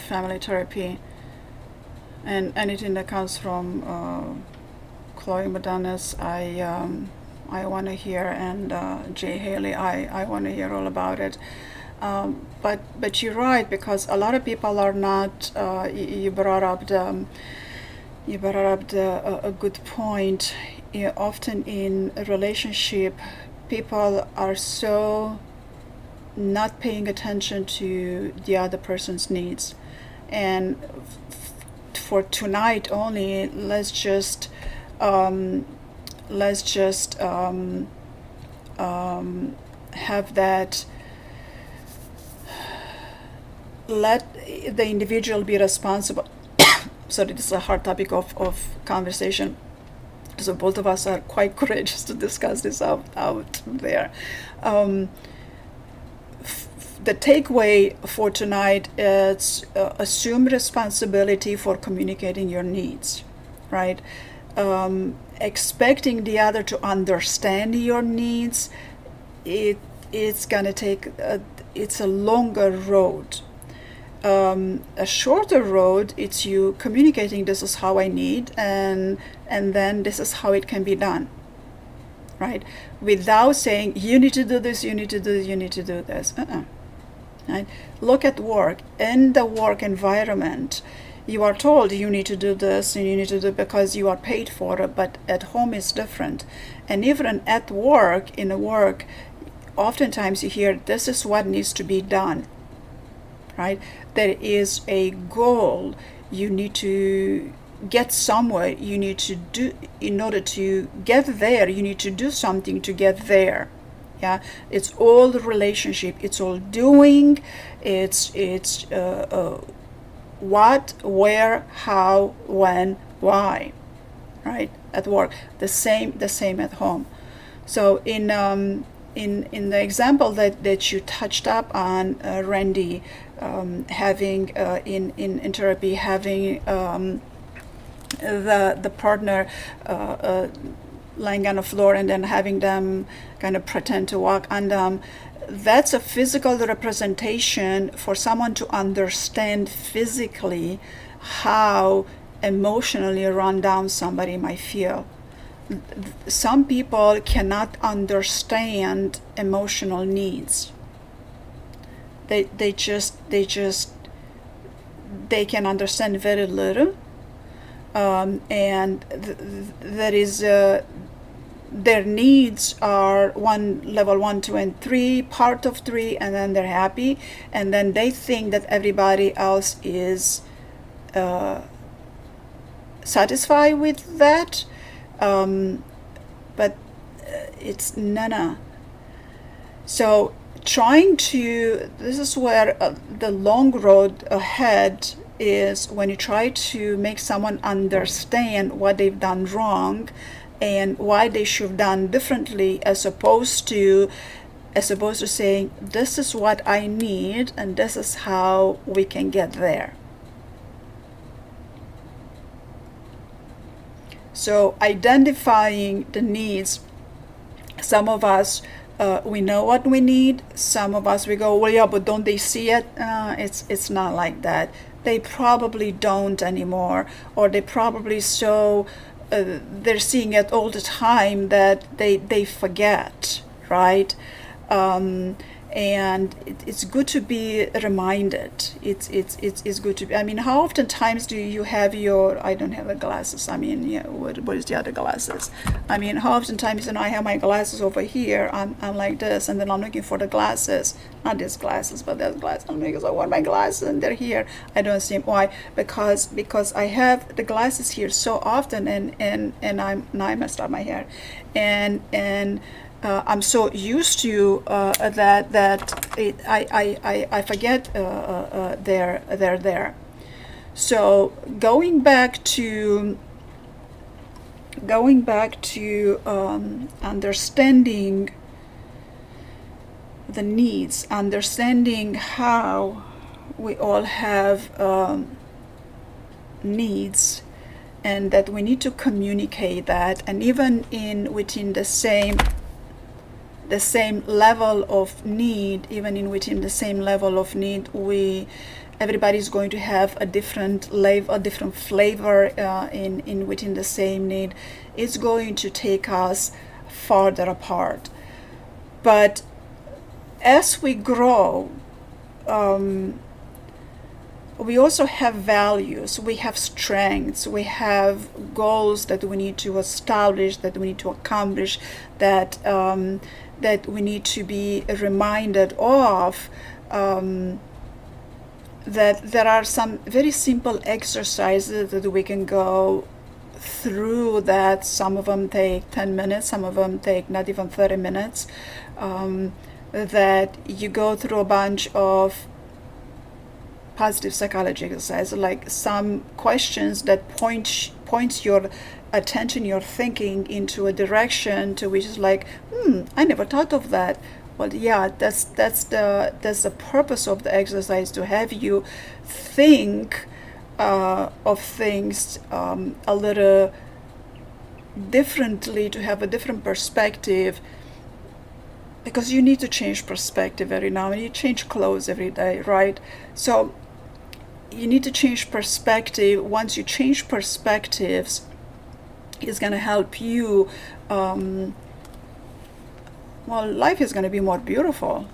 [SPEAKER 1] family therapy, and anything that comes from Chloe Modanes, I want to hear, and Jay Haley, I want to hear all about it. But you're right, because a lot of people are not. You brought up a good point. Often in a relationship, people are so not paying attention to the other person's needs, and for tonight only, let's just have that. Let the individual be responsible. So this is a hard topic of conversation. So both of us are quite courageous to discuss this out there. The takeaway for tonight is assume responsibility for communicating your needs, right? Expecting the other to understand your needs, it's gonna take. It's a longer road. A shorter road, it's you communicating this is how I need, and then this is how it can be done, right? Without saying you need to do this, you need to do this, you need to do this. Right? Look at work. In the work environment, you are told you need to do this and you need to do it because you are paid for it, but at home it's different. And even at work, in the work, oftentimes you hear this is what needs to be done, right? There is a goal. You need to get somewhere. You need to do, in order to get there, you need to do something to get there. Yeah, it's all the relationship. It's all doing. It's what, where, how, when, why, right? At work, the same at home. So in the example that you touched up on, Randy, having in therapy, having the partner lying on the floor and then having them kind of pretend to walk on them, that's a physical representation for someone to understand physically how emotionally run down somebody might feel. Some people cannot understand emotional needs. They can understand very little, and that is their needs are level 1, 2, and 3, part of 3, and then they're happy, and then they think that everybody else is satisfied with that, but it's no. So this is where the long road ahead is, when you try to make someone understand what they've done wrong and why they should have done differently, as opposed to saying this is what I need and this is how we can get there. So identifying the needs, some of us we know what we need. Some of us we go, well, yeah, but don't they see it? It's not like that. They probably don't anymore, or they probably they're seeing it all the time that they forget, right? And it's good to be reminded. It's good to be. I mean, how often times do you have I don't have the glasses. I mean, yeah, what is the other glasses? I mean, how often times I have my glasses over here, I'm like this, and then I'm looking for the glasses. Not these glasses, but that glasses. I'm like, I want my glasses, and they're here. I don't see why. Because I have the glasses here so often, and I messed up my hair, and I'm so used to that I forget they're there. So going back to understanding the needs, understanding how we all have needs, and that we need to communicate that, and even within the same level of need, within the same level of need, everybody's going to have a different flavor within the same need. It's going to take us farther apart. But as we grow, we also have values, we have strengths, we have goals that we need to establish, that we need to accomplish, that we need to be reminded of, that there are some very simple exercises that we can go through, that some of them take 10 minutes, some of them take not even 30 minutes, that you go through a bunch of positive psychology exercises, like some questions that points your attention, your thinking into a direction to which is like, I never thought of that. Well, yeah, that's the purpose of the exercise, to have you think of things a little differently, to have a different perspective, because you need to change perspective every now and then. You change clothes every day, right? So you need to change perspective. Once you change perspectives, it's going to help you. Well, life is going to be more beautiful.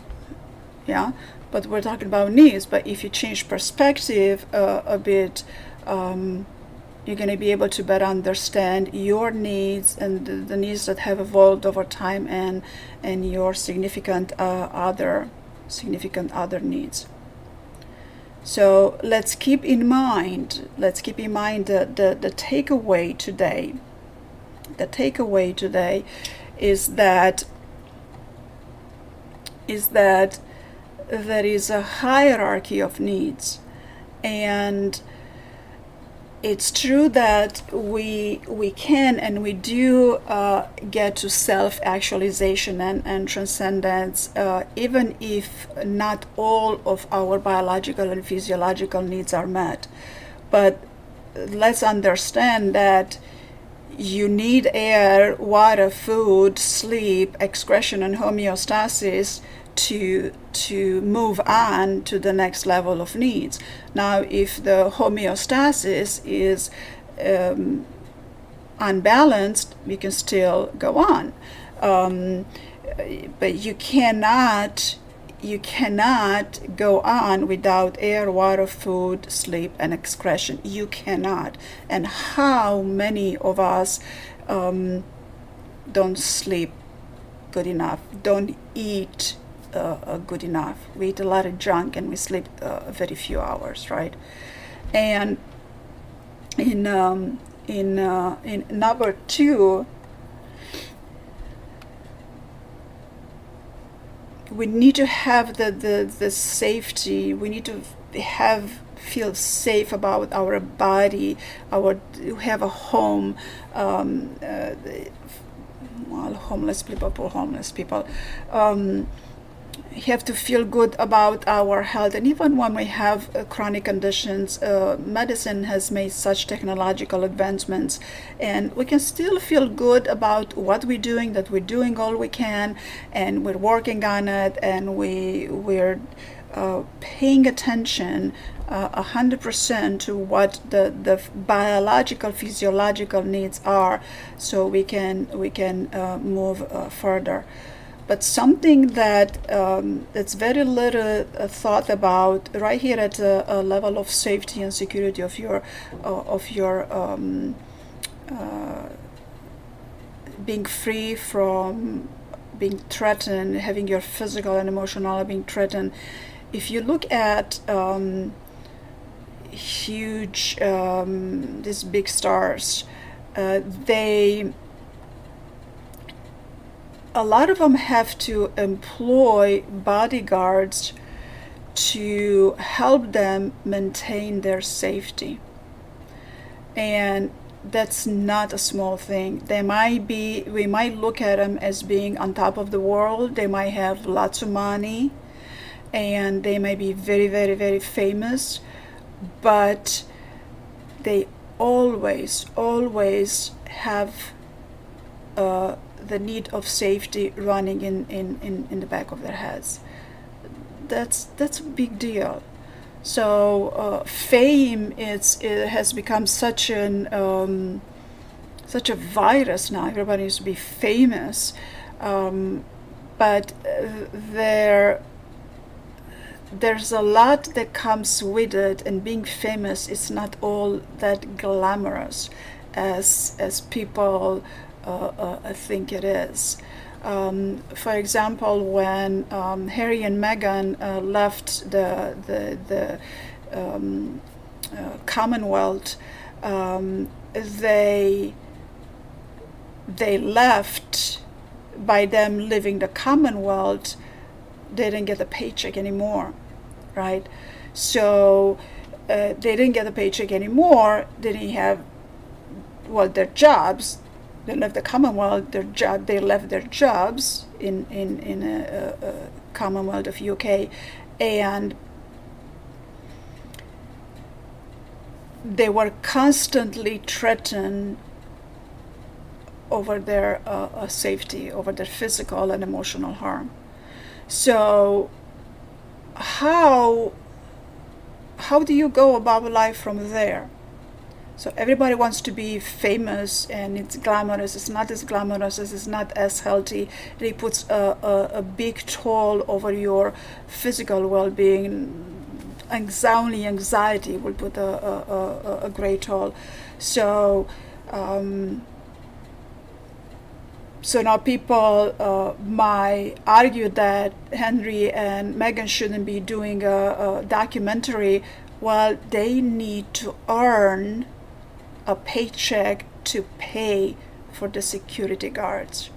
[SPEAKER 1] Yeah, but we're talking about needs. But if you change perspective a bit, you're going to be able to better understand your needs and the needs that have evolved over time, and your significant other needs. So let's keep in mind the takeaway today. The takeaway today is that there is a hierarchy of needs, and it's true that we can and we do get to self-actualization and transcendence, even if not all of our biological and physiological needs are met. But let's understand that you need air, water, food, sleep, excretion, and homeostasis to move on to the next level of needs. Now, if the homeostasis is unbalanced, we can still go on, but you cannot go on without air, water, food, sleep, and excretion. You cannot. And how many of us don't sleep good enough, don't eat good enough? We eat a lot of junk and we sleep very few hours, right? And in number two, we need to have the safety. We need to feel safe about our body, have a home. Well, homeless people, poor homeless people. Have to feel good about our health. And even when we have chronic conditions, medicine has made such technological advancements, and we can still feel good about what we're doing, that we're doing all we can, and we're working on it, and we're paying attention 100% to what the biological, physiological needs are, so we can move further. But something that's very little thought about right here at a level of safety and security of your being free from being threatened, having your physical and emotional being threatened. If you look at huge these big stars, a lot of them have to employ bodyguards to help them maintain their safety. And that's not a small thing. We might look at them as being on top of the world. They might have lots of money, and they may be very, very, very famous, but they always have the need of safety running in the back of their heads. That's a big deal. So fame it has become such a virus now. Everybody needs to be famous, but there's a lot that comes with it, and being famous is not all that glamorous as people I think it is. For example, when Harry and Meghan left the Commonwealth, they left. By them leaving the Commonwealth, they didn't get a paycheck anymore, right? So they didn't get a paycheck anymore. They didn't have, well, their jobs. They left the Commonwealth. They left their jobs in a Commonwealth of UK, and they were constantly threatened over their safety, over their physical and emotional harm. So how how do you go about life from there? So everybody wants to be famous, and it's glamorous. It's not as glamorous. It's not as healthy. It puts a big toll over your physical well-being. Anxiety will put a great toll. So so now people might argue that Henry and Meghan shouldn't be doing a documentary. Well, they need to earn a paycheck to pay for the security guards,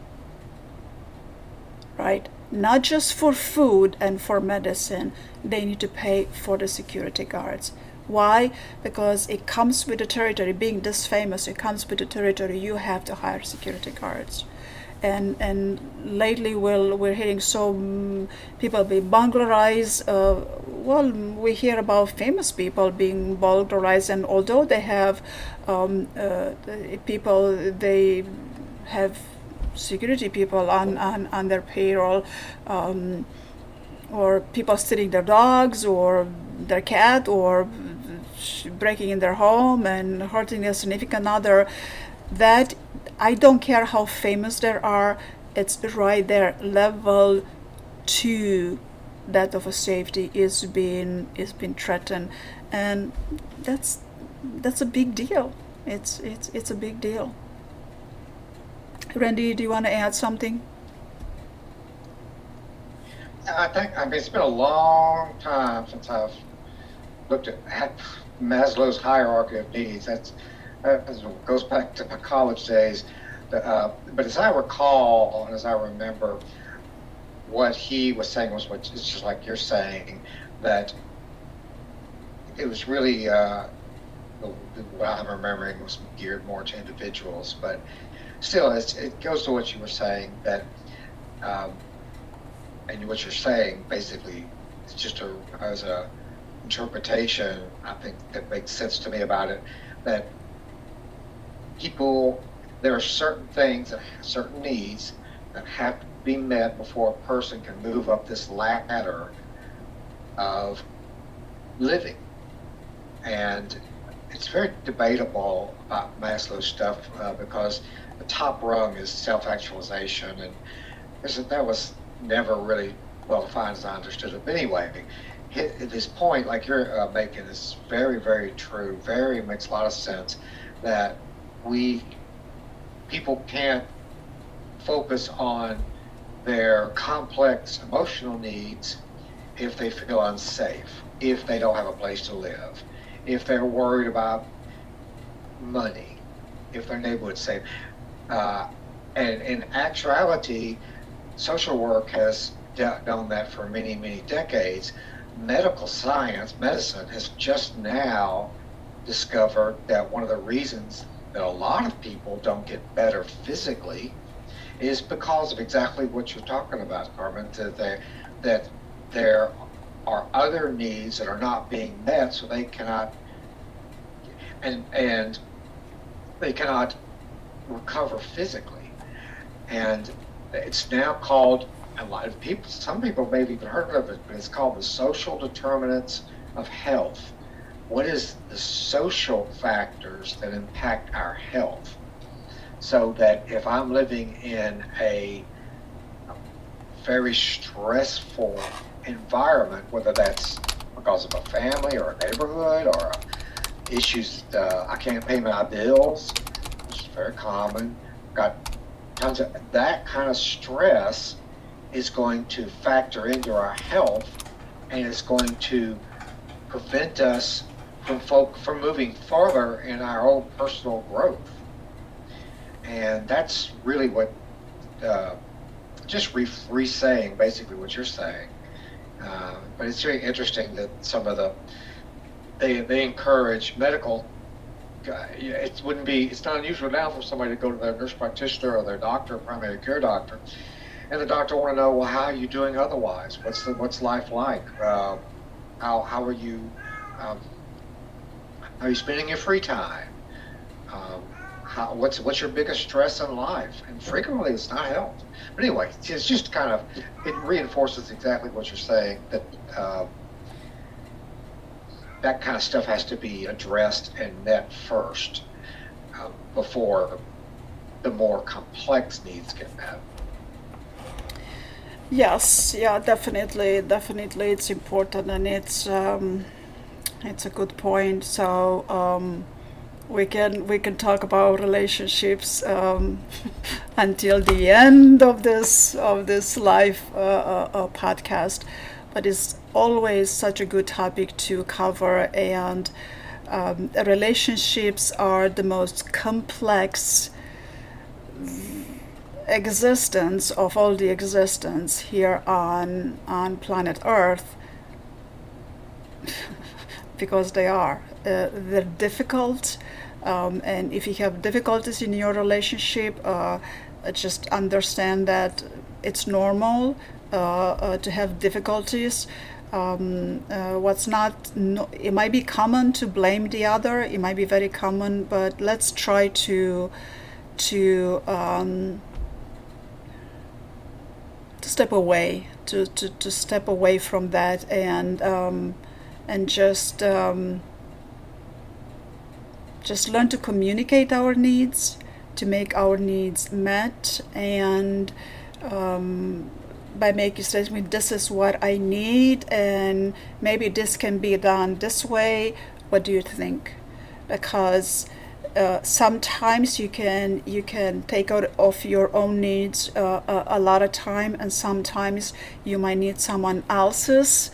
[SPEAKER 1] right? Not just for food and for medicine, they need to pay for the security guards. Why? Because it comes with the territory. Being this famous, it comes with the territory. You have to hire security guards. And lately we're hearing people being burglarized. Well, we hear about famous people being burglarized, and although they have people, they have security people on their payroll, or people stealing their dogs or their cat, or breaking in their home and hurting their significant other. That, I don't care how famous they are, it's right there. Level 2, that of a safety is being threatened, and that's a big deal. It's a big deal. Randy, do you want to add something?
[SPEAKER 2] I mean, it's been a long time since I've looked at Maslow's hierarchy of needs. That goes back to my college days. But as I recall, and as I remember, what he was saying was it's just like you're saying, that it was really, what I'm remembering was geared more to individuals. But still, it goes to what you were saying, that, and what you're saying, basically, it's just as a interpretation, I think, that makes sense to me about it, that there are certain things, certain needs that have to be met before a person can move up this ladder of living. And it's very debatable about Maslow's stuff, because the top rung is self-actualization, and that was never really well defined as I understood it. But anyway, this point, like you're making, is very, very true. Makes a lot of sense that people can't focus on their complex emotional needs if they feel unsafe, if they don't have a place to live, if they're worried about money, if their neighborhood's safe. And in actuality, social work has done that for many, many decades. Medical science, medicine, has just now discovered that one of the reasons that a lot of people don't get better physically is because of exactly what you're talking about, Carmen, that there are other needs that are not being met, so they cannot, and they cannot recover physically. And it's now called, a lot of people, some people may have even heard of it, but it's called the social determinants of health. What is the social factors that impact our health? So that if I'm living in a very stressful environment, whether that's because of a family or a neighborhood or issues, I can't pay my bills, which is very common, got tons of that kind of stress, is going to factor into our health, and it's going to prevent us from moving farther in our own personal growth. And that's really what, just re-saying basically what you're saying. But it's very interesting that some of they encourage medical. It's not unusual now for somebody to go to their nurse practitioner or their doctor, primary care doctor, and the doctor want to know, well, how are you doing otherwise? What's life like? How are you? How are you spending your free time? What's your biggest stress in life? And frequently it's not health. But anyway, it's just kind of, it reinforces exactly what you're saying, that that kind of stuff has to be addressed and met first before the more complex needs get met.
[SPEAKER 1] Yes, yeah, definitely, definitely, it's important, and it's a good point. So we can talk about relationships until the end of this live podcast, but it's always such a good topic to cover, and relationships are the most complex existence of all the existence here on planet Earth, because they are. They're difficult, and if you have difficulties in your relationship, just understand that it's normal to have difficulties. What's not, no, it might be common to blame the other. It might be very common, but let's try to step away, to step away from that, and just learn to communicate our needs, to make our needs met, and by making statement, this is what I need, and maybe this can be done this way. What do you think? Because sometimes you can take out of your own needs a lot of time, and sometimes you might need someone else's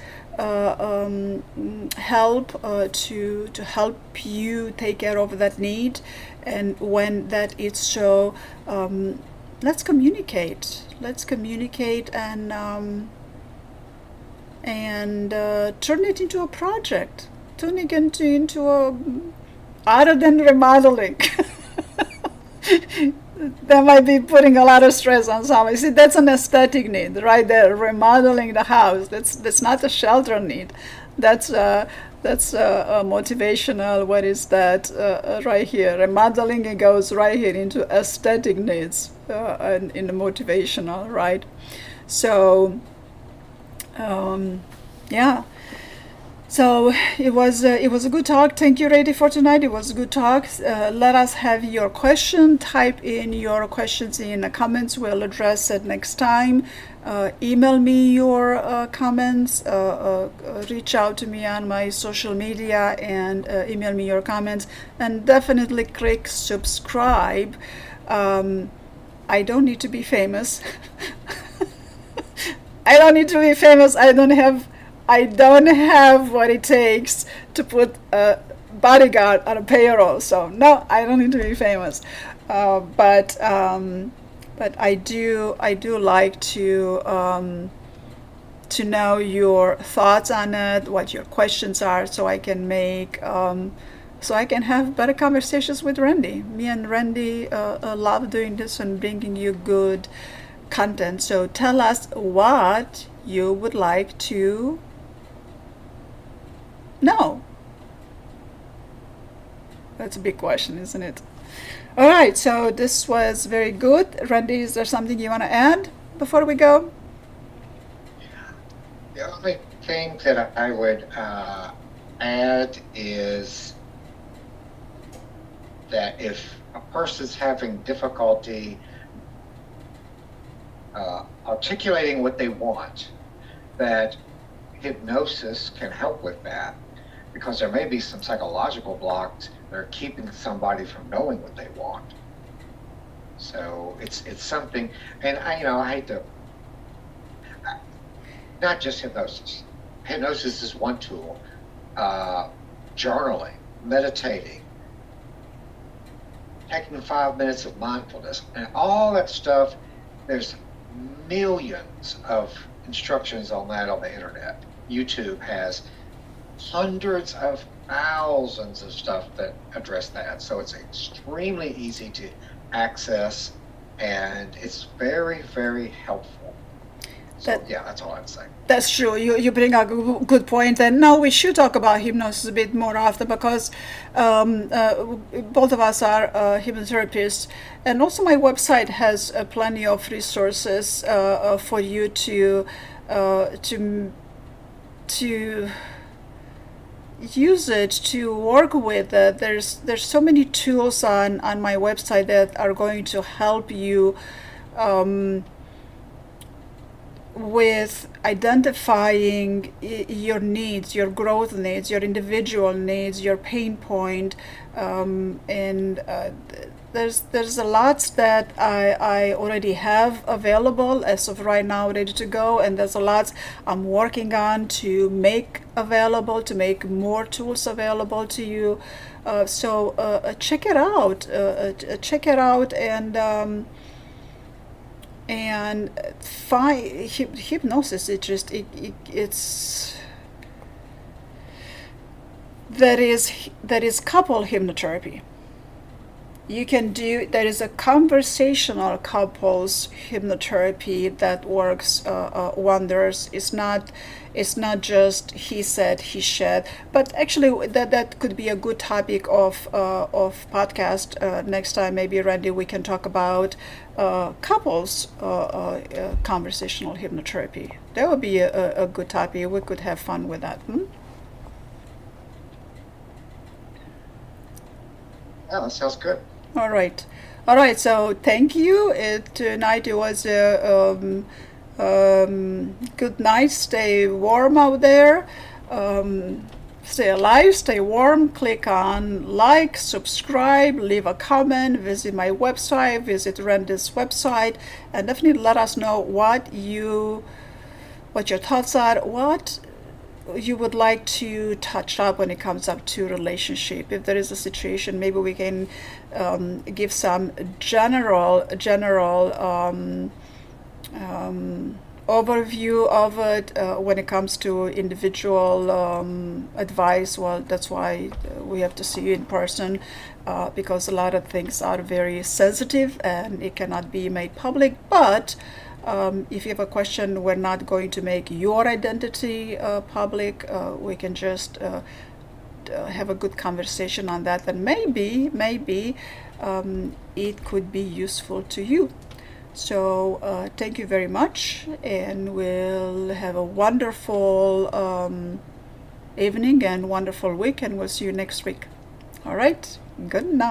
[SPEAKER 1] help to help you take care of that need. And when that is so, let's communicate. Let's communicate, and turn it into a project. Turn it into a, other than remodeling. That might be putting a lot of stress on someone. See, that's an aesthetic need right there. Remodeling the house. That's not a shelter need. That's a motivational. What is that right here? Remodeling, it goes right here into aesthetic needs, and in the motivational, right? So yeah. So it was a good talk. Thank you, Rady, for tonight. It was a good talk. Let us have your question. Type in your questions in the comments. We'll address it next time. Email me your comments. Reach out to me on my social media and email me your comments. And definitely click subscribe. I don't need to be famous. I don't need to be famous. I don't have what it takes to put a bodyguard on a payroll. So no, I don't need to be famous. But I do like to know your thoughts on it, what your questions are, so I can have better conversations with Randy. Me and Randy love doing this and bringing you good content. So tell us what you would like to know. That's a big question, isn't it? All right, so this was very good. Randy, is there something you want to add before we go?
[SPEAKER 2] The only thing that I would add is that if a person's having difficulty articulating what they want, that hypnosis can help with that, because there may be some psychological blocks that are keeping somebody from knowing what they want. So it's something, and I hate to, not just hypnosis. Hypnosis is one tool. Journaling, meditating, taking 5 minutes of mindfulness, and all that stuff. There's millions of instructions on that on the internet. YouTube has hundreds of thousands of stuff that address that. So it's extremely easy to access, and it's very, very helpful. So yeah, that's all I'd say.
[SPEAKER 1] That's true. You bring a good point, and now we should talk about hypnosis a bit more often, because both of us are hypnotherapists, and also my website has plenty of resources for you to use it to work with. There's so many tools on my website that are going to help you um, with identifying your needs, your growth needs, your individual needs, your pain point, and there's a lot that I already have available as of right now, ready to go, and there's a lot I'm working on to make available, to make more tools available to you. So check it out. Check it out, and hypnosis. It's that is couple hypnotherapy. You can do There is a conversational couples hypnotherapy that works wonders. It's not just he said, he said, but actually that could be a good topic of podcast next time. Maybe, Randy, we can talk about couples conversational hypnotherapy. That would be a good topic. We could have fun with that.
[SPEAKER 2] Yeah, that sounds good.
[SPEAKER 1] All right. All right. So thank you. Tonight it was a good night. Stay warm out there. Stay alive. Stay warm. Click on like, subscribe, leave a comment, visit my website, visit Randy's website, and definitely let us know what your thoughts are, what you would like to touch up when it comes up to relationship. If there is a situation, maybe we can give some general overview of it. When it comes to individual advice, well, that's why we have to see you in person, because a lot of things are very sensitive and it cannot be made public. But if you have a question, we're not going to make your identity public. We can just have a good conversation on that, and maybe it could be useful to you. So thank you very much, and we'll have a wonderful evening and wonderful week, and we'll see you next week. All right, good night.